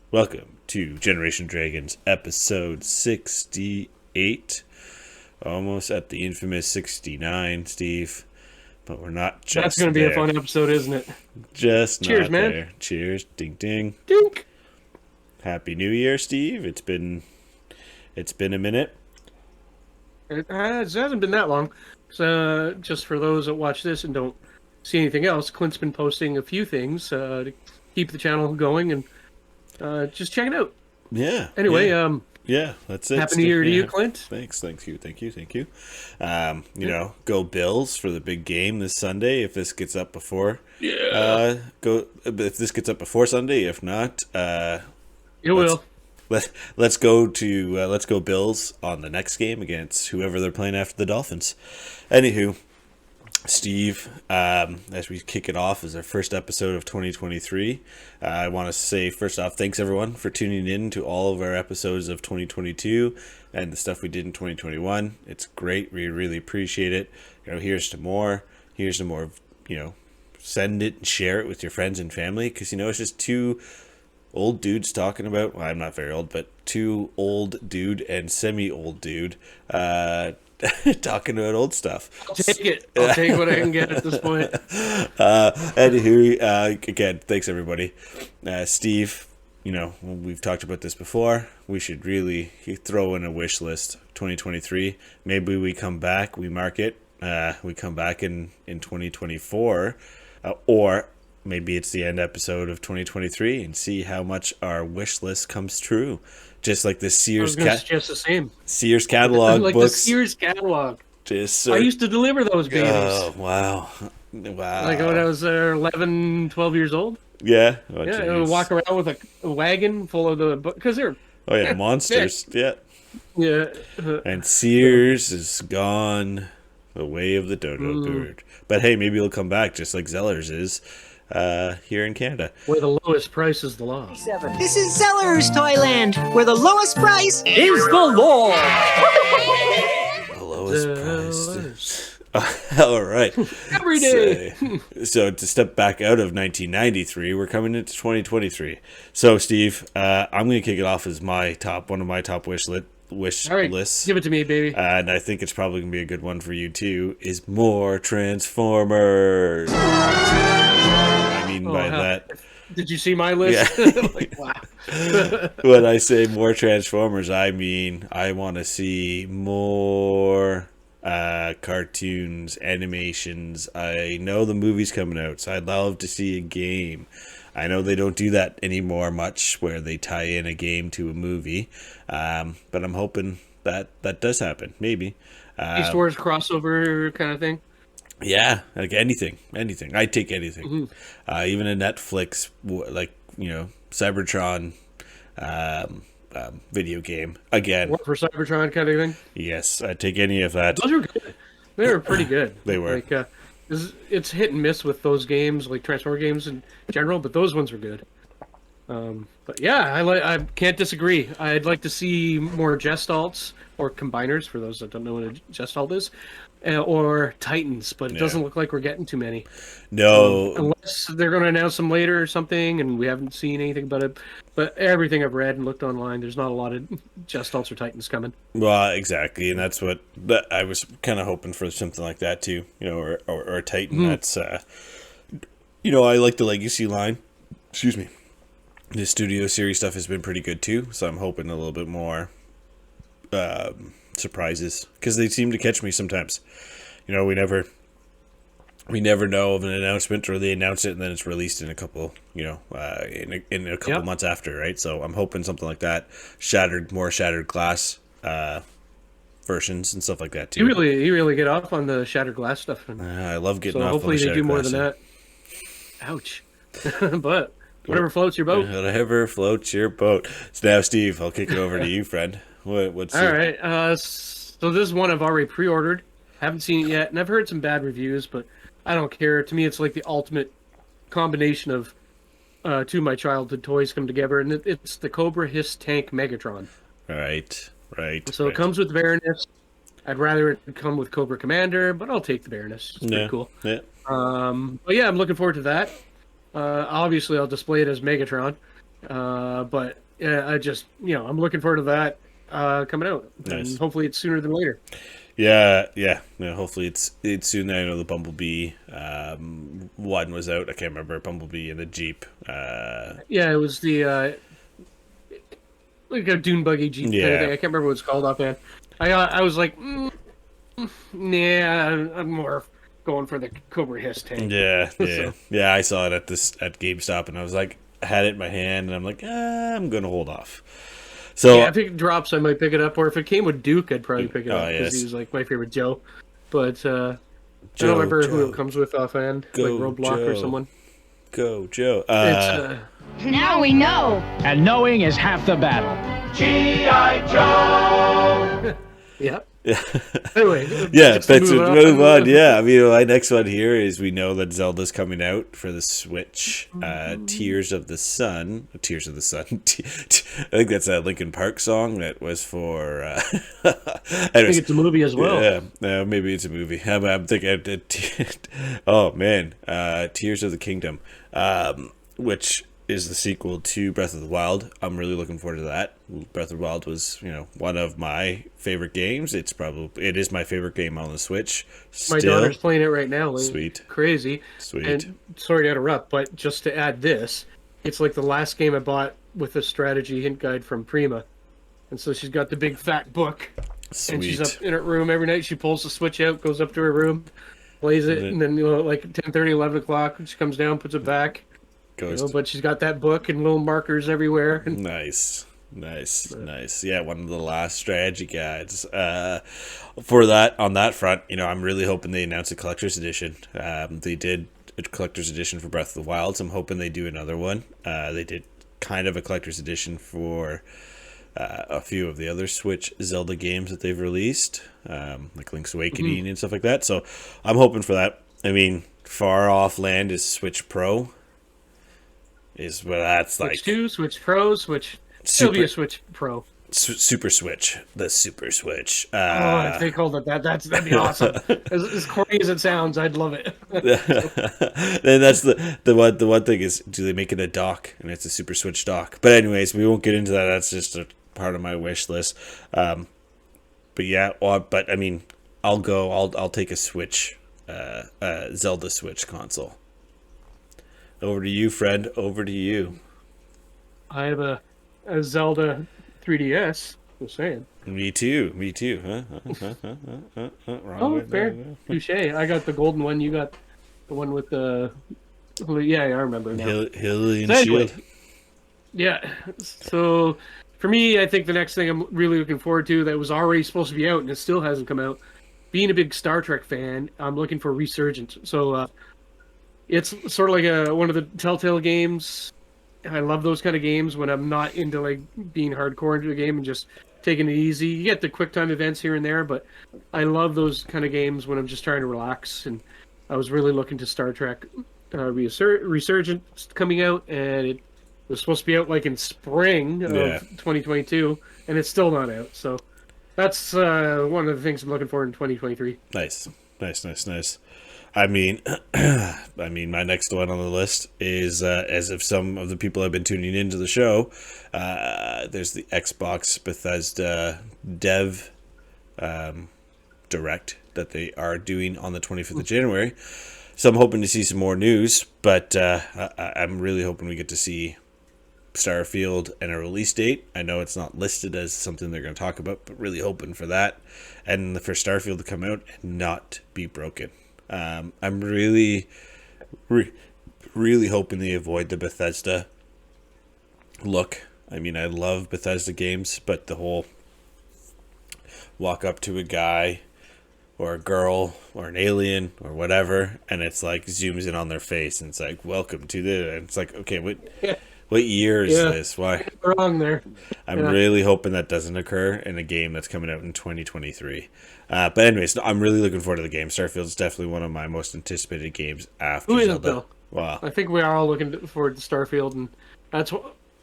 Welcome to Generation Dragons episode 68. Almost at the infamous 69, Steve. But we're not just That's going to be there. a fun episode, isn't it? Just Cheers, not man. there. Cheers. Ding ding. Dink. Happy New Year, Steve. It's been a minute. It hasn't been that long. So, just for those that watch this and don't see anything else, Clint's been posting a few things to keep the channel going and just check it out. Yeah. Anyway, yeah, that's it. Happy New Year to you, Yeah. Clint. Thank you. You know, go Bills for the big game this Sunday. If this gets up before, If this gets up before Sunday, if not, It will. let's go Bills on the next game against whoever they're playing after the Dolphins. Anywho, Steve, as we kick it off as our first episode of 2023, I want to say first off, thanks everyone for tuning in to all of our episodes of 2022 and the stuff we did in 2021. It's great. We really appreciate it. You know, here's to more. You know, send it and share it with your friends and family, because you know it's just two old dudes talking about. Well, I'm not very old, but two old dude and semi-old dude talking about old stuff. I'll take it. I'll take what I can get at this point. Anywho, again, thanks everybody. Steve, you know, we've talked about this before. We should really throw in a wish list 2023. Maybe we come back, we mark it. We come back in 2024, or maybe it's the end episode of 2023 and see how much our wish list comes true. Just like the I was Sears going to suggest the same. Sears catalog Like books. the Sears catalog. Just I used to deliver those babies. Oh, wow. Like when I was 11, 12 years old. Yeah. Oh, Yeah, I would walk around with a wagon full of the because they're Oh yeah, monsters. Yeah. yeah. And Sears is gone the way of the dodo bird. But hey, maybe he'll come back just like Zellers is here in Canada. Where the lowest price is the law. This is Zeller's Toyland, where the lowest price Is the law. The lowest price. All right. Every day. So to step back out of 1993, we're coming into 2023. So Steve, I'm going to kick it off as one of my top wish All right, lists. give it to me, baby. And I think it's probably going to be a good one for you too, is more Transformers. I mean by hell. that, Did you see my list? Yeah. Like, wow. when I say more Transformers, I mean I want to see more cartoons, animations. I know the movie's coming out, so I'd love to see a game. I know they don't do that anymore much, where they tie in a game to a movie, but I'm hoping that does happen. Maybe. East Wars crossover kind of thing. Yeah, like anything. I'd take anything. Even a Netflix, like, you know, Cybertron video game. Again, War for Cybertron kind of thing. yes, I'd take any of that. Those were good. They were pretty good. They were. Like, it's hit and miss with those games, like Transformer games in general, but those ones are good. But yeah, I can't disagree. I'd like to see more Gestalts or combiners, for those that don't know what a Gestalt is, or Titans, but it doesn't look like we're getting too many. No, Unless they're going to announce them later or something, and we haven't seen anything about it. But everything I've read and looked online, there's not a lot of Gestalts or Titans coming. well, exactly, and that's what I was kind of hoping for, something like that too. You know, or a Titan. That's you know, I like the Legacy line. Excuse me. The Studio Series stuff has been pretty good too, so I'm hoping a little bit more surprises, because they seem to catch me sometimes. You know, we never know of an announcement, or they announce it and then it's released in a couple, you know, in a couple months after, right? So I'm hoping something like that, more shattered glass versions and stuff like that too. You really get off on the shattered glass stuff. I love getting So off. hopefully on the they do shattered more glass. than that. Ouch. But whatever floats your boat. Whatever floats your boat. So now, Steve, I'll kick it over to you, friend. What's All right. So this is one I've already pre-ordered. Haven't seen it yet, and I've heard some bad reviews, but I don't care. To me, it's like the ultimate combination of two of my childhood toys come together, and it's the Cobra Hiss Tank Megatron. Right. So it comes with Baroness. I'd rather it come with Cobra Commander, but I'll take the Baroness. It's pretty cool. Yeah. But yeah, I'm looking forward to that. Obviously, I'll display it as Megatron. But I just, I'm looking forward to that coming out. Nice. And hopefully it's sooner than later. Yeah. Hopefully it's soon. I know the Bumblebee one was out. I can't remember, Bumblebee in the Jeep. Yeah, it was the like a dune buggy Jeep kind of thing. I can't remember what it's called offhand. I was like, nah, I'm more going for the Cobra Hiss tank. Yeah. So. Yeah, I saw it at GameStop, and I was like, I had it in my hand, and I'm like, I'm gonna hold off. So yeah, if it drops, I might pick it up. Or if it came with Duke, I'd probably pick it up because yes. he was like my favorite Joe. But I don't remember who it comes with offhand, like Roadblock or someone. Go, Joe. Now we know. And knowing is half the battle. G.I. Joe! Yeah. Anyway, yeah, let's move on. Yeah, I mean, my next one here is we know that Zelda's coming out for the Switch. Tears of the Sun. I think that's a Linkin Park song that was for. Anyways, I think it's a movie as well. Yeah, maybe it's a movie. I'm thinking. Oh man, Tears of the Kingdom, which is the sequel to Breath of the Wild. I'm really looking forward to that. Breath of the Wild was, one of my favorite games. It is my favorite game on the Switch. My daughter's playing it right now. Like, Sweet. Crazy. Sweet. And sorry to interrupt, but just to add this, it's like the last game I bought with a strategy hint guide from Prima. And so she's got the big fat book. Sweet. And she's up in her room every night. She pulls the Switch out, goes up to her room, plays it, and then like 10:30, 11 o'clock, she comes down, puts it back. But she's got that book and little markers everywhere. Nice. Yeah, one of the last strategy guides. For that, on that front, I'm really hoping they announce a collector's edition. They did a collector's edition for Breath of the Wild, so I'm hoping they do another one. They did kind of a collector's edition for a few of the other Switch Zelda games that they've released, like Link's Awakening and stuff like that. So I'm hoping for that. I mean, Far Off Land is Switch Pro. Is what that's Switch like. 2, Switch Pro, It'll be a Switch Pro. Super Switch. The Super Switch. If they called it that, that'd be awesome. As corny as it sounds, I'd love it. Then that's the one thing is, do they make it a dock? And it's a Super Switch dock. But anyways, we won't get into that. That's just a part of my wish list. But yeah, but I mean, I'll take a Switch, Zelda Switch console. Over to you, friend. Over to you. I have a Zelda 3DS. Just saying. Me too. Oh, fair. Touche. I got the golden one. You got the one with the... Yeah, I remember now. Hylian anyway, Shield. Yeah. So, for me, I think the next thing I'm really looking forward to that was already supposed to be out and it still hasn't come out. Being a big Star Trek fan, I'm looking for Resurgence. So, it's sort of like one of the Telltale games. I love those kind of games when I'm not into like being hardcore into a game and just taking it easy. You get the quick time events here and there, but I love those kind of games when I'm just trying to relax. And I was really looking to Star Trek Resurgence coming out, and it was supposed to be out like in spring of 2022, and it's still not out. So that's one of the things I'm looking for in 2023. Nice. I mean, my next one on the list is, as if some of the people have been tuning into the show, there's the Xbox Bethesda Dev Direct that they are doing on the 25th of January. So I'm hoping to see some more news, but I'm really hoping we get to see Starfield and a release date. I know it's not listed as something they're going to talk about, but really hoping for that. And for Starfield to come out and not be broken. I'm really hoping they avoid the Bethesda look. I mean, I love Bethesda games, but the whole walk up to a guy or a girl or an alien or whatever, and it's like zooms in on their face, and it's like, welcome to the... And it's like, okay, what year is this? Why? Wrong there. I'm really hoping that doesn't occur in a game that's coming out in 2023. But anyways, I'm really looking forward to the game. Starfield's definitely one of my most anticipated games after Who isn't, Zelda. though? Wow. I think we are all looking forward to Starfield, and that's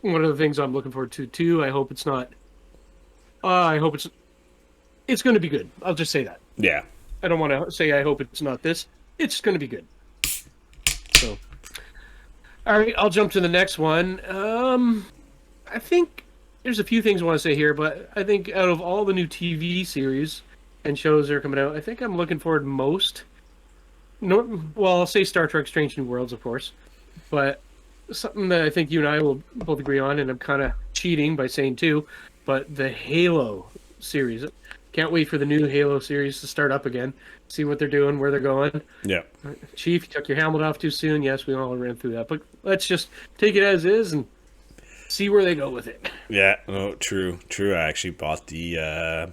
one of the things I'm looking forward to, too. I hope it's not... I hope it's going to be good. I'll just say that. Yeah. I don't want to say I hope it's not this. It's going to be good. So, All right, I'll jump to the next one. I think there's a few things I want to say here, but I think out of all the new TV series and shows that are coming out, I think I'm looking forward most. No, well, I'll say Star Trek: Strange New Worlds, of course, but something that I think you and I will both agree on, and I'm kind of cheating by saying two, but the Halo series. Can't wait for the new Halo series to start up again. See what they're doing, where they're going. Yeah. Chief, you took your helmet off too soon. Yes, we all ran through that, but let's just take it as is and see where they go with it. Yeah. No, true. I actually bought the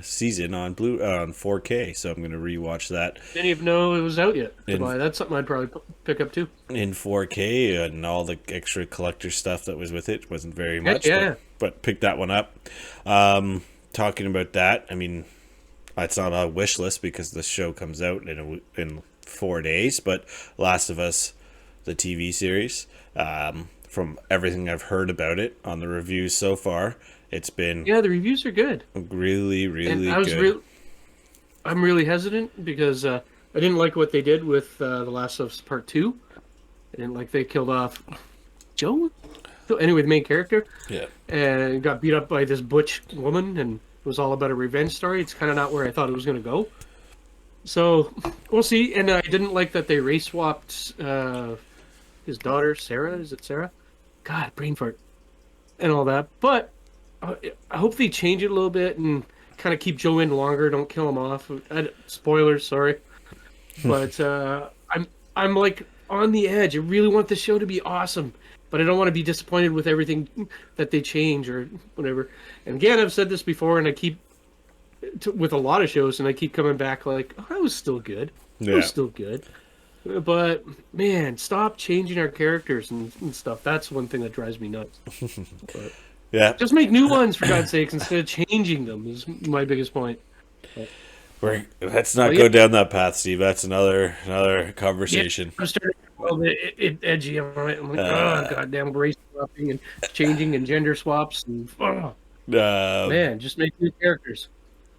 season on 4K, so I'm going to rewatch that. Didn't even know it was out yet to buy. That's something I'd probably pick up too. In 4K, and all the extra collector stuff that was with it wasn't very much. Yeah. But picked that one up. Talking about that, I mean, it's not on a wish list because the show comes out in 4 days, but Last of Us, the TV series, from everything I've heard about it on the reviews so far, it's been the reviews are good. Really good. I'm really hesitant because I didn't like what they did with The Last of Us Part 2. I didn't like they killed off Joe? So anyway, the main character. Yeah. And got beat up by this butch woman, and it was all about a revenge story. It's kind of not where I thought it was going to go. So we'll see. And I didn't like that they race swapped his daughter, Sarah. Is it Sarah? God, brain fart. And all that. But I hope they change it a little bit and kind of keep Joe in longer. Don't kill him off. Spoilers, sorry. But I'm like on the edge. I really want the show to be awesome. But I don't want to be disappointed with everything that they change or whatever. And again, I've said this before, and I keep with a lot of shows, and I keep coming back like, oh, that was still good. It was still good. But man, stop changing our characters and stuff. That's one thing that drives me nuts. But just make new ones for God's sakes instead of changing them. Is my biggest point. Let's not go down that path, Steve. That's another conversation. I'm starting to get a little bit edgy on it. I'm like, oh, goddamn race swapping and changing and gender swaps. And, man, just make new characters.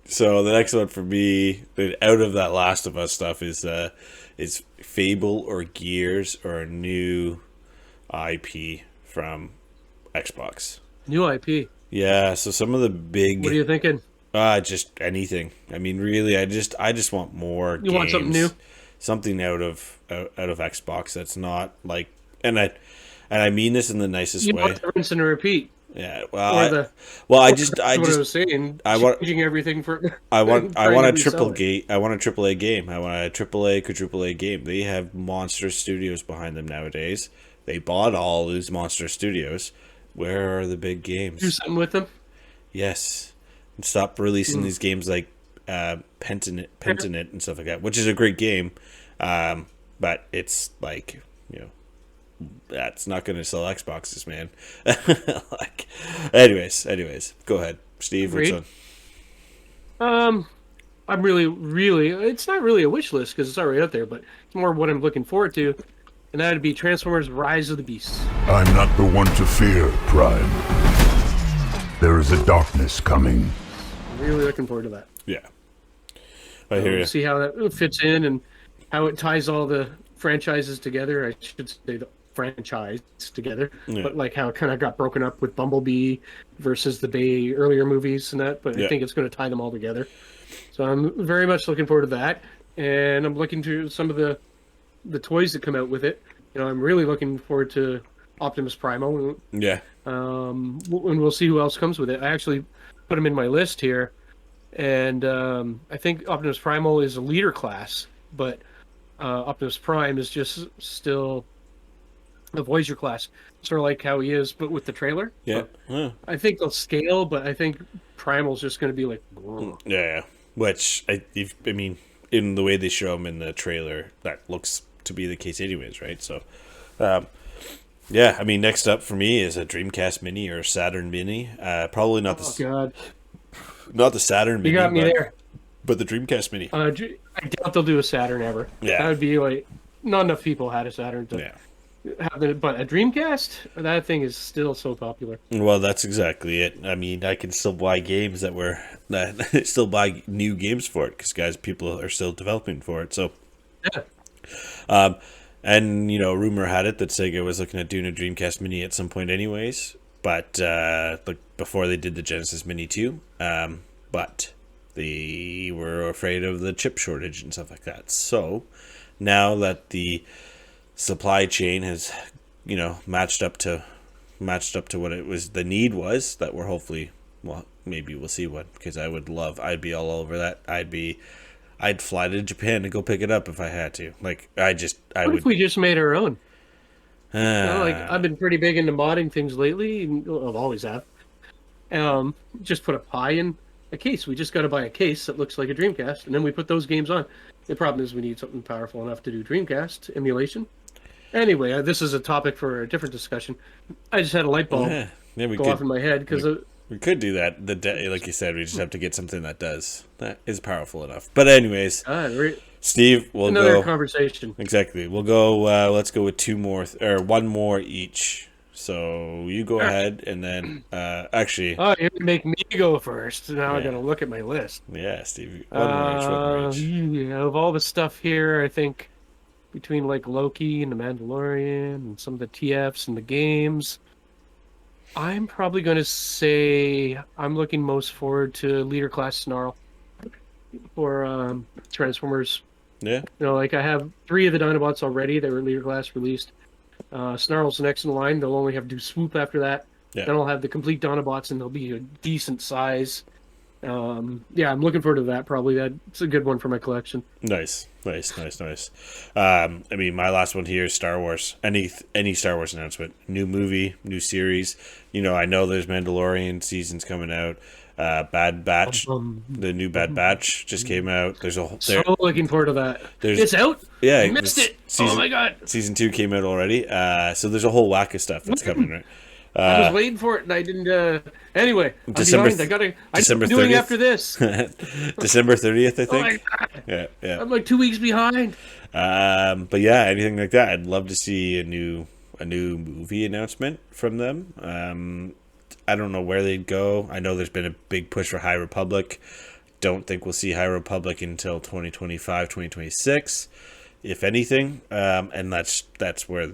So the next one for me, out of that Last of Us stuff, is Fable or Gears or a new IP from Xbox. New IP. Yeah, so some of the big... What are you thinking? Just anything. I mean, really, I just want more games. You want something new? Something out of Xbox that's not like... And I mean this in the nicest way. You want to rinse and repeat. Yeah, I was saying, changing everything for. I want a triple gate. I want a AAA game. I want a AAA, quadruple A game. They have monster studios behind them nowadays. They bought all these monster studios. Where are the big games? Do something with them. Yes, and stop releasing these games like Pentiment and stuff like that, which is a great game, but it's like that's not going to sell Xboxes, man. Like, anyways, go ahead, Steve. What's on? I'm really. It's not really a wish list because it's already out there, but it's more what I'm looking forward to, and that would be Transformers: Rise of the Beasts. I'm not the one to fear, Prime. There is a darkness coming. I'm really looking forward to that. Yeah, I hear you. See how that fits in and how it ties all the franchises together. I should say the franchise together, but like how it kind of got broken up with Bumblebee versus the Bay earlier movies and that, but I think it's going to tie them all together. So I'm very much looking forward to that, and I'm looking to some of the toys that come out with it. I'm really looking forward to Optimus Primal. Yeah. And we'll see who else comes with it. I actually put them in my list here, and I think Optimus Primal is a leader class, but Optimus Prime is just still the Voyager class, sort of like how he is, but with the trailer. Yeah. I think they'll scale, but I think Primal's just going to be like. Yeah. Which I mean, in the way they show him in the trailer, that looks to be the case, anyways, right? So, yeah. I mean, next up for me is a Dreamcast Mini or a Saturn Mini. Probably not not the Saturn Mini. You got me there. But the Dreamcast Mini. I doubt they'll do a Saturn ever. Yeah. That would be like not enough people had a Saturn to have it. But a Dreamcast, that thing is still so popular. Well, that's exactly it. I mean, I can still buy games still buy new games for it because people are still developing for it. So, And, rumor had it that Sega was looking at doing a Dreamcast Mini at some point anyways. But, before they did the Genesis Mini 2. But they were afraid of the chip shortage and stuff like that. So, now that the supply chain has, matched up to what it was, the need was, that we're hopefully, well, maybe we'll see what, because I'd be all over that. I'd fly to Japan to go pick it up if I had to. Like, what if we just made our own? I've been pretty big into modding things lately. I've always have. Just put a Pi in a case. We just got to buy a case that looks like a Dreamcast, and then we put those games on. The problem is we need something powerful enough to do Dreamcast emulation. Anyway, this is a topic for a different discussion. I just had a light bulb go off in my head because we could do that. Like you said, we just have to get something that is powerful enough. But anyways, Steve, we'll another go conversation. Exactly. We'll go. Let's go with one more each. So you go ahead, and then actually. Oh, you make me go first. Now I got to look at my list. Yeah, Steve. One more each. Yeah, of all the stuff here, I think between like Loki and the Mandalorian and some of the TFs and the games, I'm probably going to say I'm looking most forward to Leader Class Snarl for Transformers. Yeah. I have 3 of the Dinobots already. They were Leader Class released. Snarl's next in line. They'll only have to do Swoop after that. Yeah. Then I'll have the complete Dinobots, and they'll be a decent size. I'm looking forward to that. Probably that's a good one for my collection. Nice. My last one here is Star Wars. Any Star Wars announcement, new movie, new series. I know there's Mandalorian seasons coming out. Bad Batch, the new Bad Batch just came out. So looking forward to that. It's out. Yeah, I missed it. Oh my god! Season 2 came out already. So there's a whole whack of stuff that's coming, right? I was waiting for it and I didn't. Anyway, I'm December. behind. December I'm doing 30th? After this. December 30th, I think. Oh my god! Yeah. I'm like 2 weeks behind. But yeah, anything like that, I'd love to see a new movie announcement from them. I don't know where they'd go. I know there's been a big push for High Republic. Don't think we'll see High Republic until 2025, 2026, if anything. And that's where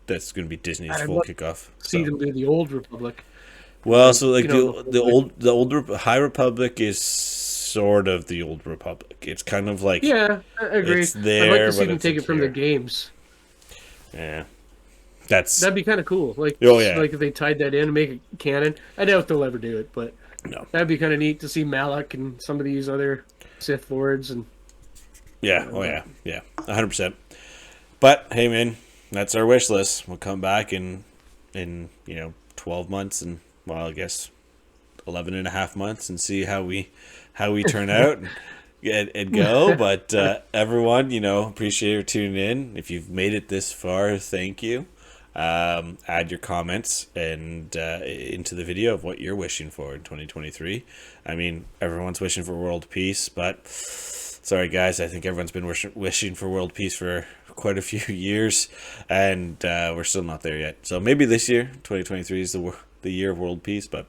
that's going to be Disney's full kickoff. See them do the Old Republic. Well, so like the old High Republic is sort of the Old Republic. It's kind of like I agree. It's there, I'd like to see but them take it from here. the games. Yeah. That'd be kind of cool. Like, like if they tied that in and make it canon. I doubt they'll ever do it, but no, that'd be kind of neat to see Malak and some of these other Sith Lords and. Yeah. 100%. But hey, man, that's our wish list. We'll come back in 12 months and I guess 11 and a half months and see how we turn out and go. But everyone, appreciate you tuning in. If you've made it this far, thank you. Add your comments and into the video of what you're wishing for in 2023. I mean, everyone's wishing for world peace, but sorry guys, I think everyone's been wishing for world peace for quite a few years, and we're still not there yet. So maybe this year, 2023, is the year of world peace. But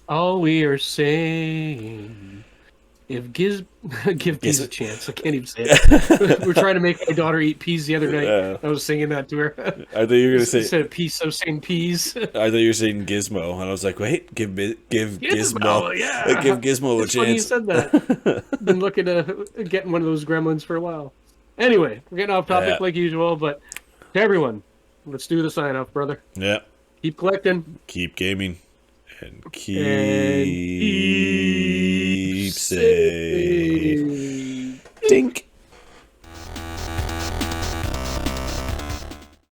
all we are saying, give peas a chance. I can't even say it. We're trying to make my daughter eat peas the other night. I was singing that to her. I thought you were going to say instead of peas, I was saying peas. I thought you were saying Gizmo, and I was like, wait, give Gizmo, yeah, give Gizmo a chance. Funny you said that. Been looking to getting one of those gremlins for a while. Anyway, we're getting off topic like usual, but to everyone, let's do the sign off, brother. Yeah. Keep collecting. Keep gaming. And keep safe. Dink.